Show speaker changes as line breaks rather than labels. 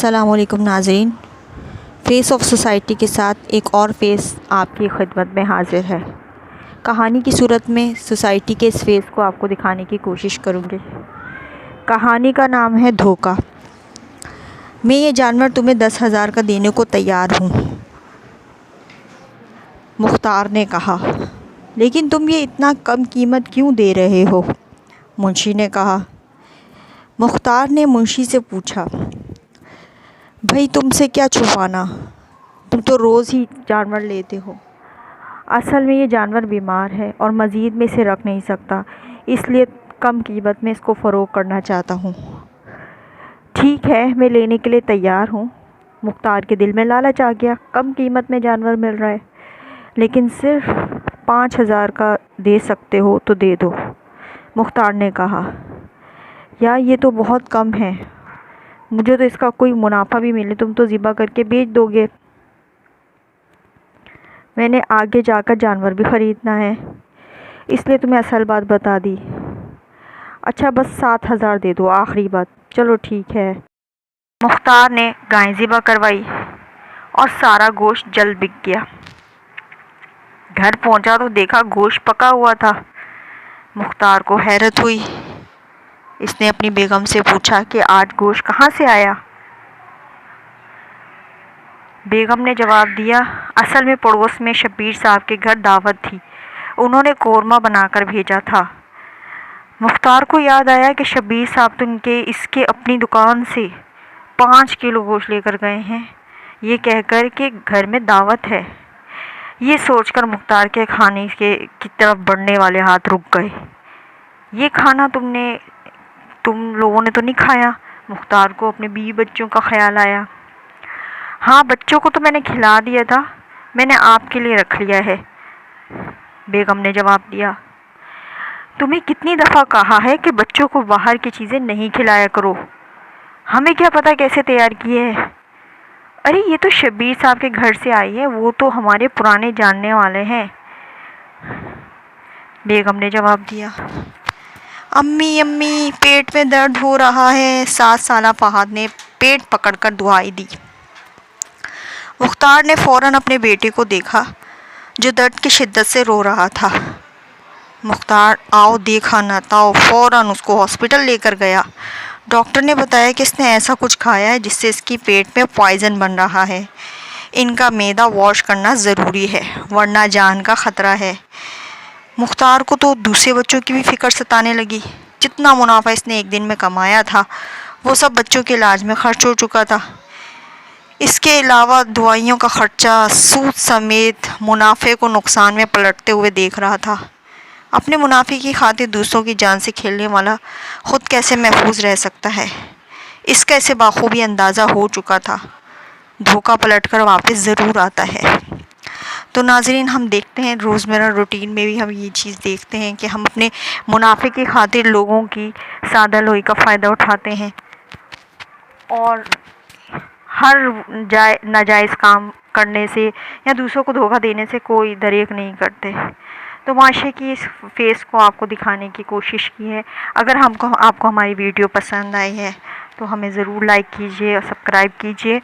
السلام علیکم ناظرین، فیس آف سوسائٹی کے ساتھ ایک اور فیس آپ کی خدمت میں حاضر ہے۔ کہانی کی صورت میں سوسائٹی کے اس فیس کو آپ کو دکھانے کی کوشش کروں گی۔ کہانی کا نام ہے دھوکہ۔ میں یہ جانور تمہیں 10,000 کا دینے کو تیار ہوں، مختار نے کہا۔ لیکن تم یہ اتنا کم قیمت کیوں دے رہے ہو؟ منشی نے کہا۔ مختار نے منشی سے پوچھا، بھئی تم سے کیا چھپانا، تم تو روز ہی جانور لیتے ہو۔ اصل میں یہ جانور بیمار ہے اور مزید میں اسے رکھ نہیں سکتا، اس لیے کم قیمت میں اس کو فروخت کرنا چاہتا ہوں۔ ٹھیک ہے، میں لینے کے لیے تیار ہوں۔ مختار کے دل میں لالچ آ گیا، کم قیمت میں جانور مل رہا ہے، لیکن صرف 5,000 کا دے سکتے ہو تو دے دو۔ مختار نے کہا، یا یہ تو بہت کم ہے، مجھے تو اس کا کوئی منافع بھی ملے، تم تو ذبح کر کے بیچ دو گے۔ میں نے آگے جا کر جانور بھی خریدنا ہے، اس لیے تمہیں اصل بات بتا دی۔ اچھا بس 7,000 دے دو، آخری بات۔ چلو ٹھیک ہے۔ مختار نے گائے ذبح کروائی اور سارا گوشت جلد بک گیا۔ گھر پہنچا تو دیکھا گوشت پکا ہوا تھا۔ مختار کو حیرت ہوئی۔ اس نے اپنی بیگم سے پوچھا کہ آج گوشت کہاں سے آیا؟ بیگم نے جواب دیا، اصل میں پڑوس میں شبیر صاحب کے گھر دعوت تھی، انہوں نے قورمہ بنا کر بھیجا تھا۔ مختار کو یاد آیا کہ شبیر صاحب تو اس کے اپنی دکان سے 5 کلو گوشت لے کر گئے ہیں، یہ کہہ کر کہ گھر میں دعوت ہے۔ یہ سوچ کر مختار کے کھانے کی طرف بڑھنے والے ہاتھ رک گئے۔ یہ کھانا تم لوگوں نے تو نہیں کھایا؟ مختار کو اپنے بیوی بچوں کا خیال آیا۔ ہاں، بچوں کو تو میں نے کھلا دیا تھا، میں نے آپ کے لیے رکھ لیا ہے، بیگم نے جواب دیا۔ تمہیں کتنی دفعہ کہا ہے کہ بچوں کو باہر کی چیزیں نہیں کھلایا کرو، ہمیں کیا پتہ کیسے تیار کیے ہیں۔ ارے یہ تو شبیر صاحب کے گھر سے آئی ہے، وہ تو ہمارے پرانے جاننے والے ہیں، بیگم نے جواب دیا۔ امی پیٹ میں درد ہو رہا ہے، 7 سالہ فہد نے پیٹ پکڑ کر دعائی دی۔ مختار نے فوراً اپنے بیٹے کو دیکھا جو درد کی شدت سے رو رہا تھا۔ مختار آؤ دیکھا نہ تاؤ فوراً اس کو ہاسپٹل لے کر گیا۔ ڈاکٹر نے بتایا کہ اس نے ایسا کچھ کھایا ہے جس سے اس کی پیٹ میں پوائزن بن رہا ہے، ان کا معدہ واش کرنا ضروری ہے ورنہ جان کا خطرہ ہے۔ مختار کو تو دوسرے بچوں کی بھی فکر ستانے لگی۔ جتنا منافع اس نے ایک دن میں کمایا تھا وہ سب بچوں کے علاج میں خرچ ہو چکا تھا، اس کے علاوہ دوائیوں کا خرچہ، سود سمیت منافع کو نقصان میں پلٹتے ہوئے دیکھ رہا تھا۔ اپنے منافع کی خاطر دوسروں کی جان سے کھیلنے والا خود کیسے محفوظ رہ سکتا ہے، اس کا اسے بخوبی اندازہ ہو چکا تھا۔ دھوکہ پلٹ کر واپس ضرور آتا ہے۔ تو ناظرین، ہم دیکھتے ہیں روزمرہ روٹین میں بھی ہم یہ چیز دیکھتے ہیں کہ ہم اپنے منافع کی خاطر لوگوں کی سادہ لوئی کا فائدہ اٹھاتے ہیں اور ہر ناجائز کام کرنے سے یا دوسروں کو دھوکہ دینے سے کوئی دریغ نہیں کرتے۔ تو معاشرے کی اس فیس کو آپ کو دکھانے کی کوشش کی ہے۔ اگر آپ کو ہماری ویڈیو پسند آئی ہے تو ہمیں ضرور لائک کیجیے اور سبسکرائب کیجیے۔